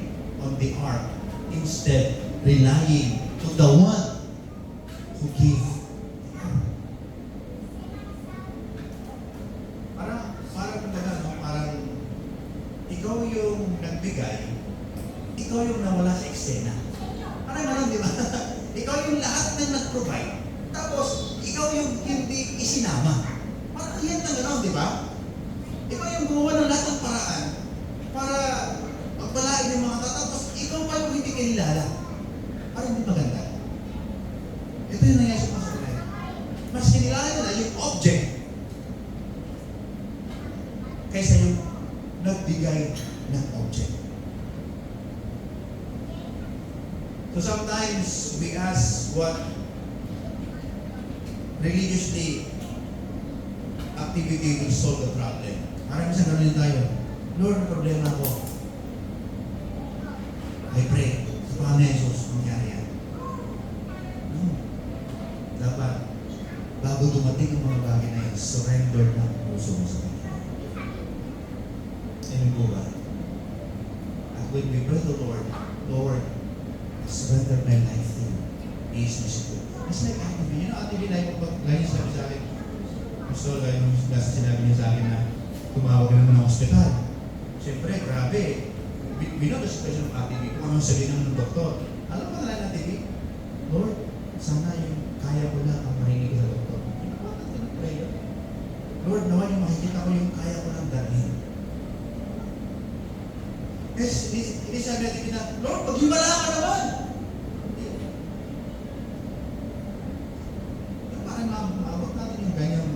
on the ark instead relying to the one who gave the ark. Parang ikaw yung nagbigay, ikaw yung nawala sa eksena. Parang gano'n, di ba? Ikaw yung lahat ng nag-provide, tapos ikaw yung hindi isinama. Parang yan na gano'n, di ba? Ikaw yung gumawa ng lahat ng paraan para magbalain ng mga tao, tapos ikaw pa yung hindi kinilala. Parang hindi maganda. Ito yung nangyayari sa mga Israel. Mas kinilala nila yung object kaysa yung nagbigay ng object. So sometimes we ask what religiously activity will solve the problem. Parang minsan gano'n tayo. Lord, problema ko. I pray. Sa Panginoon Jesus, mangyari yan. No. Dapat, bago dumating ang mga bagay na yun, surrender ng puso mo sa Panginoon. Amen po ba? At when we pray the Lord, Lord, I surrender my life to you. He is my support. It's like Ate B. Ate B, lagi sabi sa akin, Pastor, gaya nung sinabi niya sa akin na tumawag ka naman ng ospital. Siyempre, grabe. We know the situation of Ate B. Kung anong sabihin ng doktor. Alam mo na Ate B? Lord, sana yung kaya ko lang ang marinig sa doktor. Hindi ko natin pray. Lord, naman yung makikita ko yung kaya ko lang dalhin. Hindi sabi natin na, Lord, paghimala ka naman! Parang maabot natin yung ganyang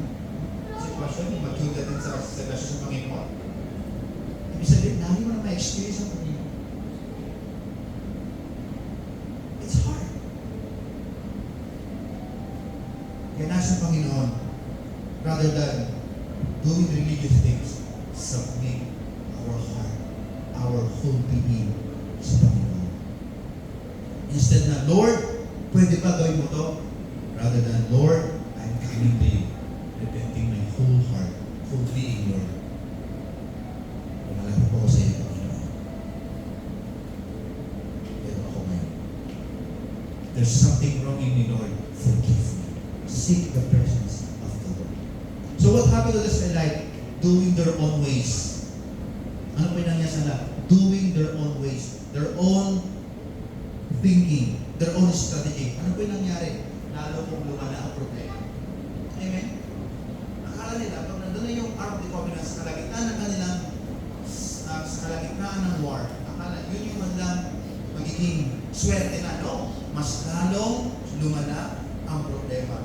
sitwasyon, mag-tunta din sa sitwasyon ng Panginoon. Ibig sabihin, nahin mo na ma-experience ang Panginoon. It's hard. Kaya nasa Panginoon, rather than doing religious things, submit our heart, our whole being sa Panginoon. Instead na, Lord, pwede ba gawin mo to? Rather than, Lord, I'm coming to you, repenting my whole heart, whole being, Lord. Malapit po ako sa iyo, Panginoon. Pero ako ngayon. There's something wrong in me, Lord. Forgive me. Seek the presence of the Lord. So what happened to the Israelites? Doing their own ways. Ano po yung nangyari sa lahat? Doing their own ways. Their own thinking, their own strategy. Ano po yung nangyari? Lalo pong lumala ang problema. Amen? Akala nila, pag nandun na yung Ark of the Covenant sa kalagitnaan ng kanilang, sa kalagitnaan ng war, akala yun yung maglang magiging swerte na, no? Mas lalong lumala ang problema.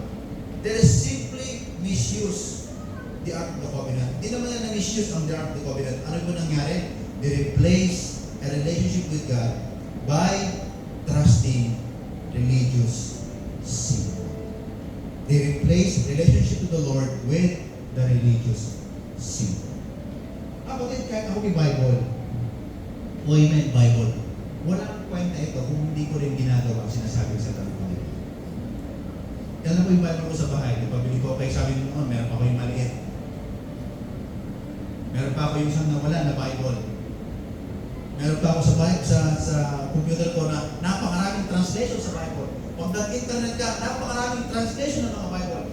They simply misuse the Ark of the Covenant. Hindi naman yan na-misuse ang the Ark of the Covenant. Ano po nangyari? They replace a relationship with God by trusting religious sin. They replace relationship with the Lord with the religious sin. Kapatid, kahit ako may Bible, o amen, Bible, walang kwenta ito kung hindi ko rin ginagawa ang sinasabi sa tanong ko. Yan na po yung Bible ko sa bahay. Pabili ko, kaya sabi mo noon, meron pa ko yung maliit. Meron pa ako yung isang nawala na Bible. Meron pa ako sa Bible, sa computer ko na napakaraming translation sa Bible. Pag nag-internet ka, napakaraming translation ng mga Bible.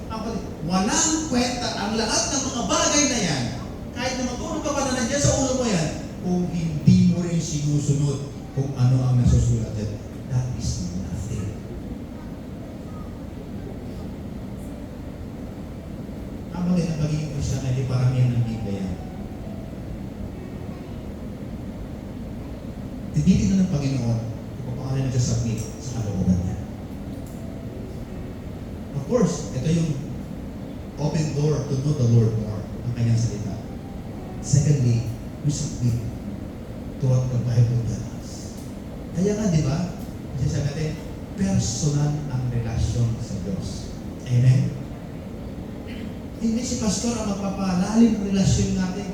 Walang kwenta ang lahat ng mga bagay na yan. Kahit na matulog ka pa na nandiyan sa ulo mo yan, kung hindi mo rin sinusunod kung ano ang nasusulat dyan, that is nothing. Habang din ang pagiging Kristiyan ay di paramihan ng Biblia yan. Tinitignan ng Panginoon kung paano nagsasubmit sa kalooban niya. Of course, ito yung open door to know the Lord more, ang kanyang salita. Secondly, we submit to what the Bible tells us. Kaya nga, di ba? Kasi sabi natin, personal ang relasyon sa Diyos. Amen? Hindi si pastor ang magpapalalim ng relasyon natin.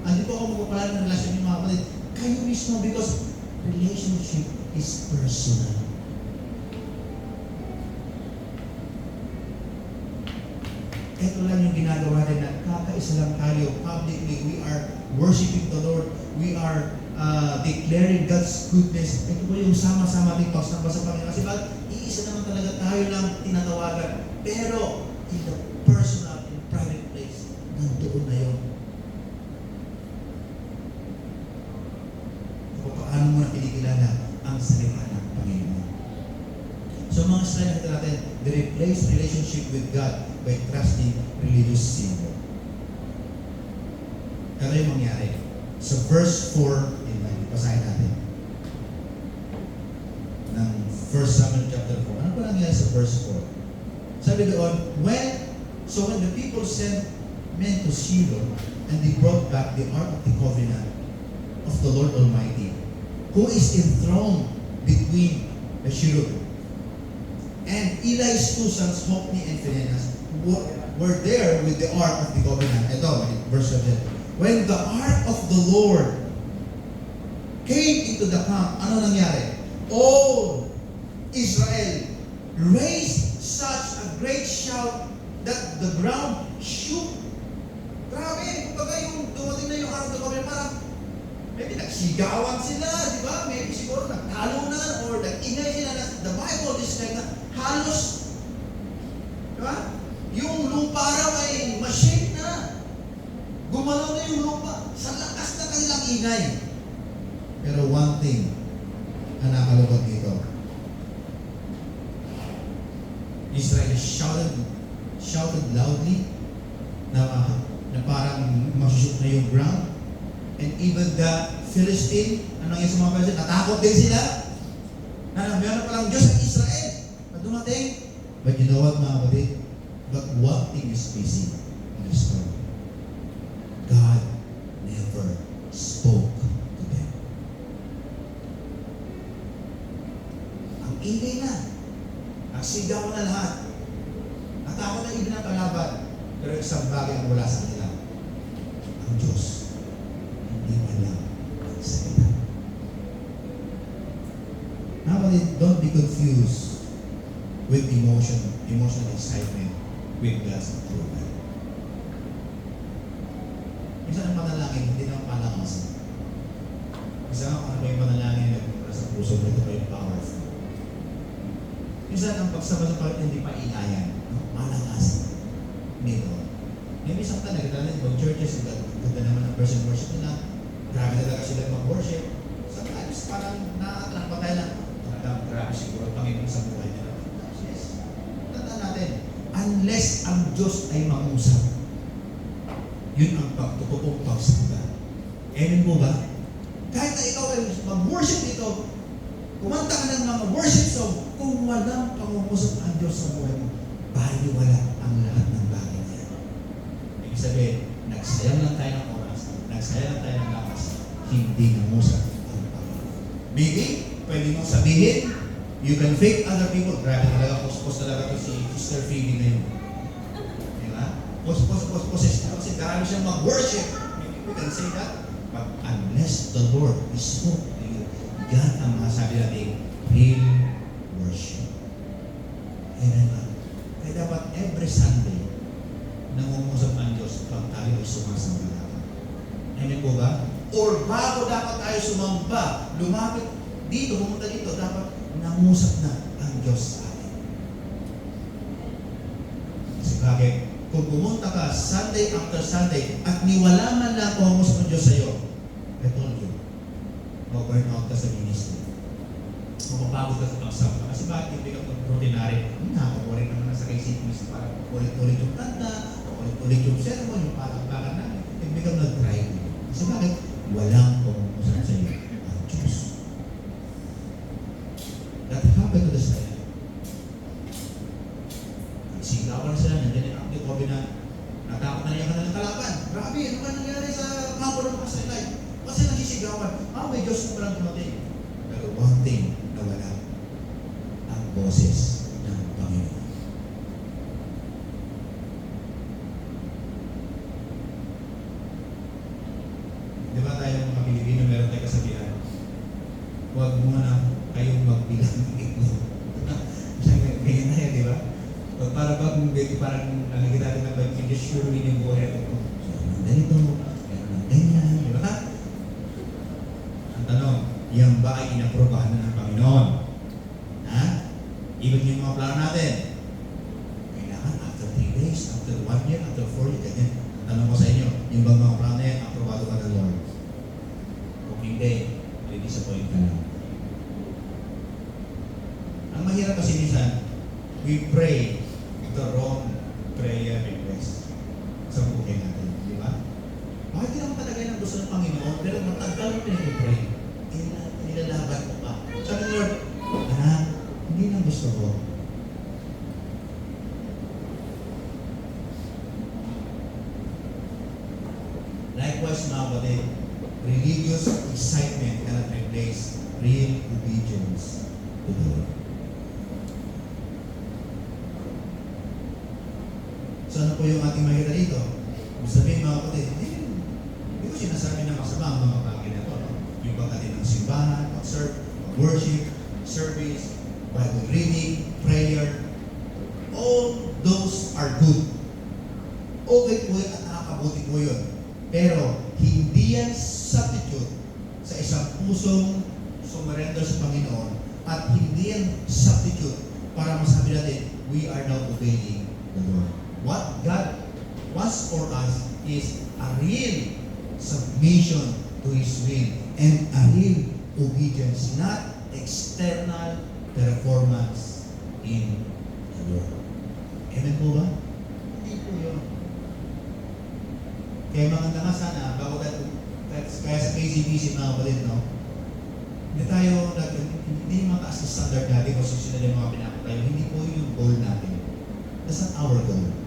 Hindi po ako magpapalalim ng relasyon ng mga kapatid. Kayo mismo, because relationship is personal. Ito lang yung ginagawa din na kakaisa lang tayo. Publicly, we are worshiping the Lord. We are declaring God's goodness. Ito po yung sama-sama ating pagsamba sa Panginoon. Kasi bakit? Iisa naman talaga tayo lang tinatawagan. Pero, in the personal and private place, nandoon na yun. Kung paano mo na pinikilala ang salita ng Panginoon. So mga slide natin, they replace relationship with God by trusting religious symbol. Ano yung mangyari? Sa verse 4, basahin natin. Ng 1 Samuel chapter 4. Ano pa nangyari sa verse 4? Sabi doon, when the people sent men to Shiloh, and they brought back the Ark of the Covenant of the Lord Almighty, who is enthroned between the cherubim. And Eli's two sons, Hophni and Phinehas, were there with the Ark of the Covenant. Ito, verse 7. When the Ark of the Lord came into the camp, ano nangyari? All Israel raised such a great shout that the ground shook. Grabe, kumbaga yung dumating na yung Ark of the Covenant, parang maybe nagsigawan sila, di ba? Maybe siguro nagtalunan or nag-ingay sila. The Bible describes na halos, di ba? Yung lupa raw ay ma-shake na. Gumalaw na yung lupa sa lakas na kanilang ingay. Pero one thing na nakalugod dito, Israel shouted loudly na parang masushoot na yung ground. And even the Philistine, ano yung sa mga Philistine, natakot din sila. Na meron palang Diyos sa Israel na dumating. But you know what, mga kapatid? But one thing is missing in the story. God never spoke to them. Ang ingay na. Ang sigaw na lahat. Natakot na ibig na kalaban. Pero isang bagay ang wala sa kanila. Ang Diyos. Hindi man lang ang salita. Nowadays, don't be confused with emotional excitement with God's approval. Minsan ang panalangin, hindi naman palakasan. Minsan ang ano yung panalangin na sa puso mo, ito pa yung powerful. Minsan ang pagsama sa Panginoon, hindi pa ilayan. No? Malakasan. Hindi doon. May isang talaga, ibang churches, ganda naman ang person worship nila. Grabe talaga sila mag-worship. Sometimes parang nakakatrank pa tayo lang. Talagang grabe marami siguro ang Panginoon sa buhay nila. Yes. Tandaan natin, unless ang Diyos ay mangusap, yun ang pagtutuong pagsamba. Amen po ba? Kahit na ikaw ay mag-worship dito, kumanta ka ng mga worship song, kung walang pangungusap ang Diyos sa buhay mo, baliwala ang lahat ng bagay na yan. Ibig sabihin, nagsayang lang tayo ng oras, nagsayang lang tayo ng lakas, hindi nangusap ang Panginoon. Maybe, pwede mong sabihin, you can fake other people. Grabe talaga, post talaga to si Sister Phoebe ngayon. Diba? Post. Kasi karami siyang mag-worship. We can say that. But unless the Lord is spoke to you, yan ang masabi natin, real worship. Amen ba? Kaya dapat every Sunday, nangungusap ang Diyos pag tayo ay sumasamba natin. Amen po ba? Or bago dapat tayo sumamba, lumapit dito, pumunta dito, dapat nangusap na ang Diyos sa atin. Kasi bakit? Kung pumunta ka Sunday after Sunday at niwala man lang pangungusap ng Diyos sa iyo, I told you, mag-burn out ka sa ministry. Mapapagod ka sa pagsamba. Kasi bakit hindi ka routinary? Nakakaboring naman na sa KCPs. Parang ulit-ulit yung kanta, ulit-ulit yung sermon, yung palakpakan namin. Hindi ka nag-try. Kasi bakit? Walang pangungusap sa iyo ang Diyos. That happened to the Israel. Sigawan sila, nandiyan yung active COVID na natakot na niya ka na ng kalaban. Grabe, ano ba nangyari sa kampo ng Israelite? Kasi nagsisigawan, may Diyos na palang dumating. Pero one thing na wala, ang boses ng Panginoon. Di ba tayo mga Pilipino, meron tayo kasabihan, huwag muna kayong magbilang ng ito. Ganyan na yan, di ba? Para bang parang nakikita natin na ba, hindi sure rin yung buhay ito. So, ganito, meron ng ganyan, di ba? Ang tanong, yan ba ay inaprobahan na ng Panginoon? Ha? Even yung mga plano natin, kailangan after 3 days, after 1 year, after 4 years, ganyan. Ang tanong ko sa inyo, yung bang mga plano na yan, aprobado ka ng Lord? Kung hindi, disappoint ka lang. Ang mahirap kasi minsan, we pray the wrong prayer request sa buhay natin. Di ba? Bakit hindi naman talaga yung gusto ng Panginoon? Pero matagal mo pinag-pray. Nilalaban mo pa. Sabi ni Lord, anak, hindi lang gusto ko. Likewise, mga kapatid, religious excitement cannot replace real obedience to the Lord. So ano po yung ating makikita dito? Kung sabihin mga kapatid, hindi ko sinasabi na masama ang mga bagay na ito. No? Yung pagdating ng simbahan, pag-serve, worship, service, Bible reading, prayer, all those are good. Okay po yun at nakakabuti po yun. Pero hindi yan substitute sa isang pusong sumerender sa Panginoon at hindi yan substitute para masabi natin, we are now obeying the Lord. What God wants for us is a real submission to His will and a real obedience, not external performance in the Lord. Amen po ba? Hindi po yun. Kaya maganda nga sana, bago kaya sa KCBC mga kapatid, no? Hindi mataas na standard natin kung susunod yung mga pinapatayo. Hindi po yung goal natin. That's not our goal.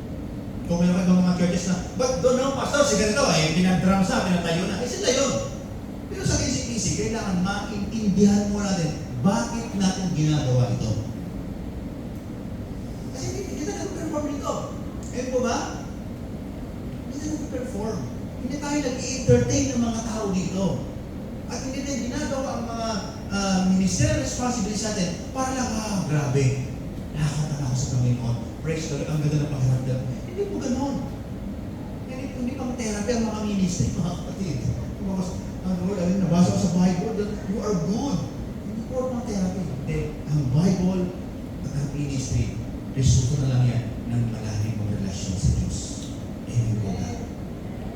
Kung may mga churches na, but doon ako, pastor, si ganito, pinag-drum sa, pinatayo na. Sila yun. Pero sa KCBC, kailangan maintindihan mo natin bakit natin ginagawa ito. Kasi hindi na nag-perform nito. Ayun po ba? Hindi na nag-perform. Hindi tayo nag-i-entertain ng mga tao dito. At hindi tayo ginagawa ang mga ministerial responsibilities natin para lang, grabe. Nakakatawa ako sa Panginoon. Praise the Lord. Ang ganda ng pakiramdam. Hindi po ganon. Hindi pang therapy ang mga ministry, mga kapatid. Nabasa ko sa Bible that you are good. Hindi po pang therapy. Hindi. Ang Bible at ang ministry, resulto na lang yan ng malalim mong relasyon sa Diyos. Amen po ba?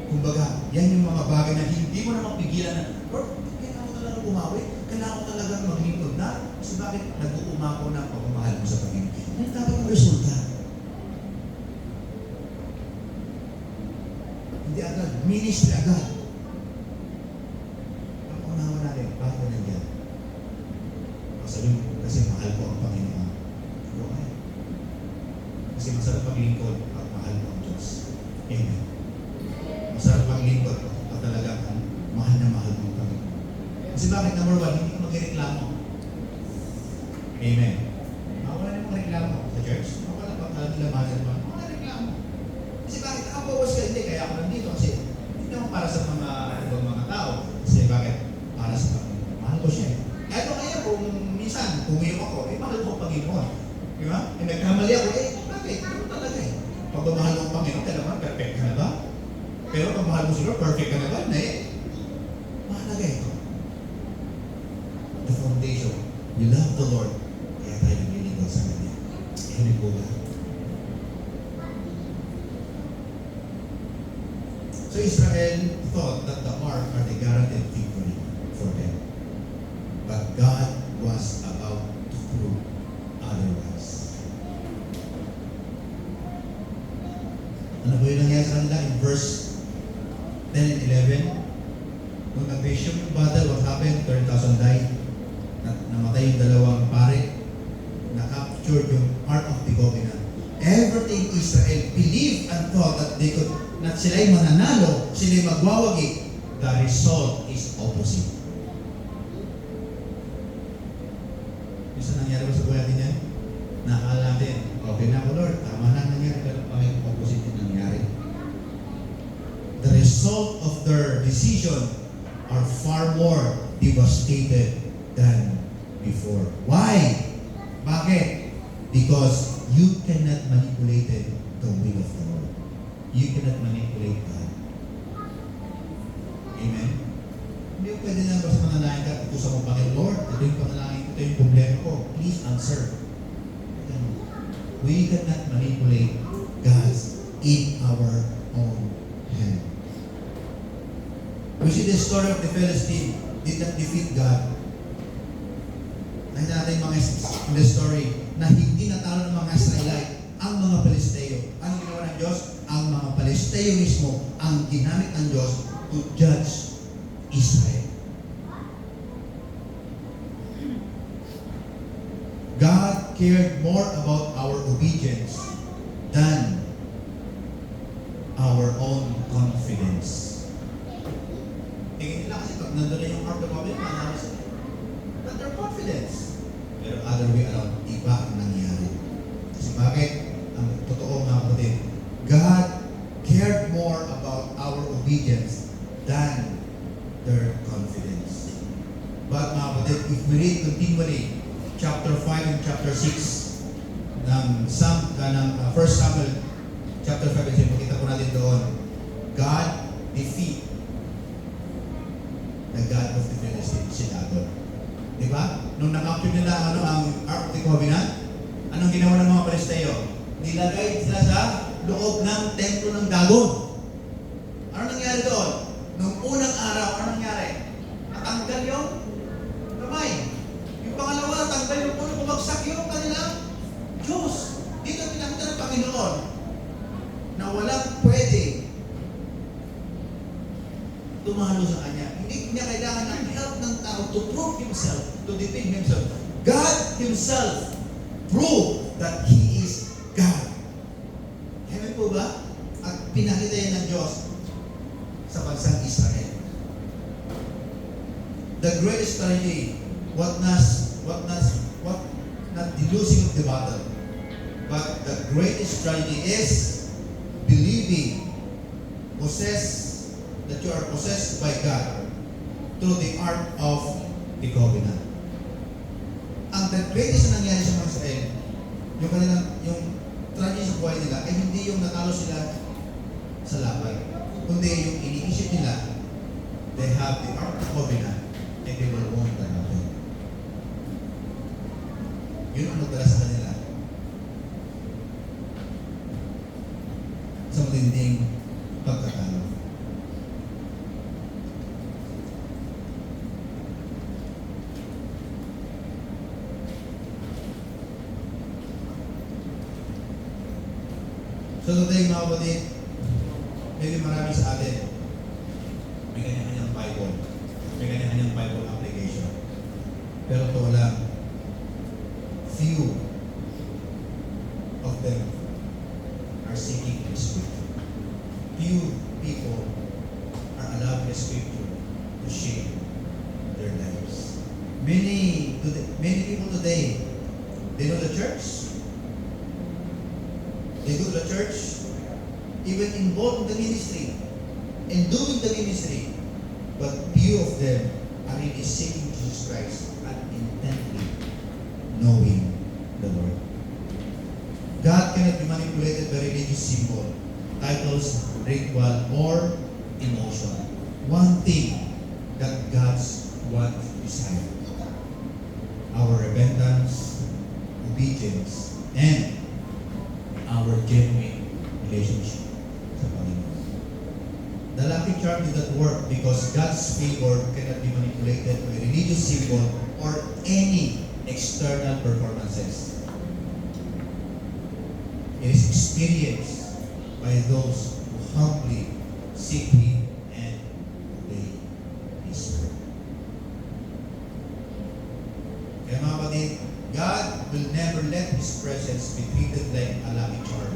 Kumbaga, yan yung mga bagay na hindi mo na mapigilan na, Lord, kailangan ko talaga bumawi, kailangan ko talaga maglingkod na. Kasi bakit nag-uumako ng pagmamahal mo sa Panginoon? Ano dapat ang resulta? Hindi agad, ministry agad. Ang unawa natin, bakit na nandiyan? Kasi mahal ko ang Panginoon. Okay. Kasi masarap maglingkod at mahal ko ang Diyos. Amen. Masarap maglingkod at talaga mahal na mahal mo ang Panginoon. Kasi bakit? Number one, hindi ka magreklamo. Amen. Wala namang reklamo sa church. Wala pa nila mahal naman. Wala reklamo. Kasi bakit? Nakabawas ka, hindi. Kaya ako nandito. Kasi hindi naman para sa mga ibang mga tao. Kasi bakit? Para sa Panginoon. Mahal ko siya. Eto kaya kung minsan, pumiyok ako, mahal ko ang Panginoon. Di ba? Nagkamali ako, bakit? Ano talaga eh? Pagmamahal mo ang Panginoon, kailangan perfect ka na ba? Pero pag mahal mo sila, perfect ka na ba? Mahalaga ito. The foundation. You love the Lord. Kaya tayo naglilingkod sa Kanya. Amen po ba? So Israel thought that the ark are the guaranteed victory for them. But God was about to prove otherwise. Ano po yung nangyari sa kanila in verse 10 and 11? Nung nag-vision yung battle, what happened? 30,000 died. Namatay yung dalawang pare. Na-captured yung Ark of the Covenant. Everything Israel believed and thought that they could, na sila'y mananalo, sila'y magwawagi. The result is opposite. Isa nangyari ba sa buhay natin yan? Nakakala natin, okay na ako Lord, tama na nangyari, pero bakit opposite yung nangyari? The result of their decision are far more devastated than before. Why? Bakit? Because you cannot manipulate the will of the Lord. You cannot manipulate God. Amen? Hindi ko pwede na basta manalangin ka, ito sa mga Panginoon, Lord, ito yung panalangin ko, ito yung problema ko, please answer. We cannot manipulate God in our own hand. We see the story of the Philistine did not defeat God. Nakita natin mga in the story na hindi natalo ng mga Israelite ang mga Palesteo. Ano ginawa ng Diyos? Ang mga Palesteo mismo ang ginamit ng Diyos to judge Israel. God cared more about our obedience than our own confidence. Tingin nila kasi pag nandun na yung heart of God, manalo sila. But their confidence. Pero other way around, iba ang nangyari. Kasi bakit? Ang totoo mga kapatid, God cared more about our obedience than their confidence. But mga kapatid, if we read continually, chapter 5 and chapter 6 ng 1 Samuel chapter 5 kasi makita po natin doon, God defeat the God of the Philistines, si Dagon. Diba? Nung nakapture nila ang Ark of the Covenant, anong ginawa ng mga Palesteo? Nilagay sila sa loob ng templo ng Dagon. Ano nangyari doon? Nung unang araw, ano nangyari? Natanggal yung kamay. Yung pangalawa, natanggal yung ulo, bumagsak yung kanilang Diyos. Dito pinakita ng Panginoon na walang pwede tumalo sa Kanya. Hindi niya kailangan ng help ng tao to prove Himself, to defend Himself. God Himself proved that He is God. Amen po ba? At pinakita yan ng Diyos sa bansang Israel. The greatest strategy, not the losing of the battle, but the greatest strategy is believing, that you are possessed by God through the Ark of the Covenant. Ang the greatest na nangyari sa mga Israel, yung tragedy sa buhay nila ay hindi yung natalo sila sa laban, kundi yung iniisip nila, they have the Ark of the Covenant and they will won the battle. Yun ang nagdala sa kanila sa matinding pagkatalo. So today mga kapatid, maybe marami sa atin, may kanya-kanyang Bible. May kanya-kanyang Bible application. Pero ito lang, few of them are seeking the Scripture. Few people are allowing the Scripture to shape their lives. Many people today, they know the church. They go to the church, even involved in the ministry, and doing the ministry. But few of them are really seeking Jesus Christ and intently knowing the Lord. God cannot be manipulated by religious symbol, titles, ritual, or emotion. One thing that God's wants desire: our repentance, obedience, and our genuine relationship sa Panginoon. The lucky charm did not work because God's favor cannot be manipulated by religious symbol or any external performances. It is experienced by those who humbly seek Him and obey His word. Kaya mga kapatid, God will never let His presence be treated like a lucky charm.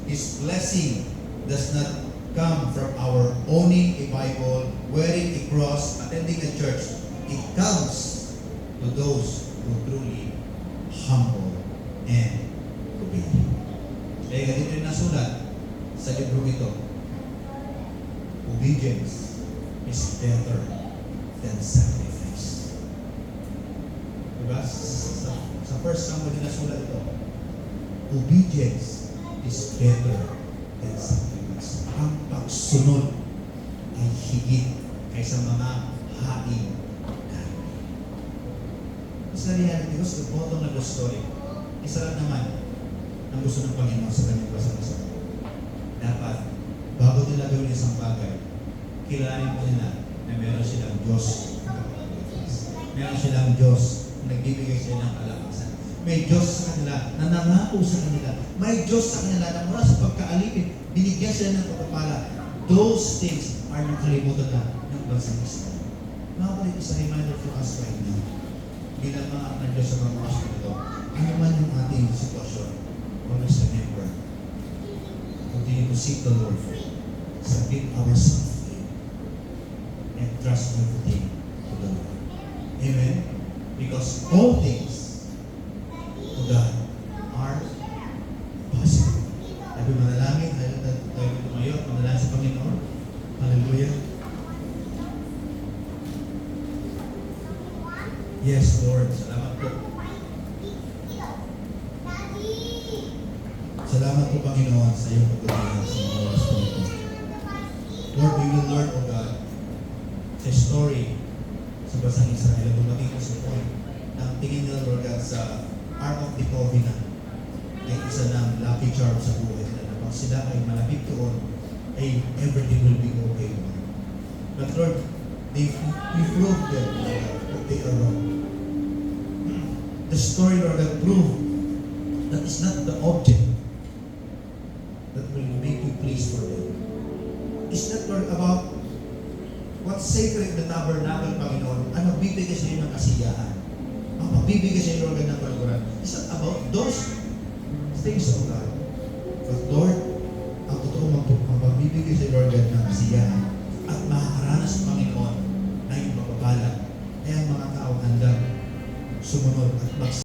His blessing does not come from our owning a Bible, wearing a cross, attending a church. It comes to those who truly humble and obey. Kaya ganito rin nasulat sa libro ito. Obedience is better than sacrifice. Diba? Sa first Samuel din nasulat ito. Obedience is better than sacrifice. Ang pagsunod ay higit kaysa mga hain. Sa reality, because the bottom of the story, isa lang naman ang gusto ng Panginoon sa kanyang pasalasan. Dapat, bago nila gawin isang bagay, kilalanin po nila na meron silang Diyos na kapatid. Meron silang Diyos na nagbibigay sila ng kalakasan. May Diyos sa kanila na nangako sa kanila. May Diyos sa kanila na mula sa pagkaalipin, binigyan sila ng pagpapala. Those things are nakalimutan na ng bansang Israel. Mga kapatid, is a reminder for us right now. Bilang mga anak ng Diyos sa mga oras na ito, ano man yung ating sitwasyon, always remember, continue to seek the Lord, submit ourselves to Him, and trust everything to the Lord. Amen? Because all things to God are possible. Sabi manalangin, tayo tumayo, manalangin sa Panginoon. Hallelujah. Yes, Lord. Salamat po. Salamat po, Panginoon, sa iyong pagkakas sa mga oras po ito. Lord, we will learn, O God, sa story sa basang Israel, dumating ko sa point na ang tingin nila, Lord God, sa Ark of the Covenant ay isa ng lucky charm sa buhay nila na pag sila ay malapit doon, ay everything will be okay, Lord. But Lord, we proved them, Lord God, that they are wrong. The story, Lord God, proved that it's not the object that will make you pleased for them. It's not, Lord, about what's sacred in the tabernacle, Panginoon, ang magbibigay sa iyo ng kasiyahan. Ang magbibigay sa iyo, Lord God, ng kaliguran. It's not about those things, O God. But Lord, ang totoo ang magbibigay sa iyo, Lord God, ng kasiyahan at makakaranas ng Panginoon na yung mapapalag ay ang mga tao handang sumunod at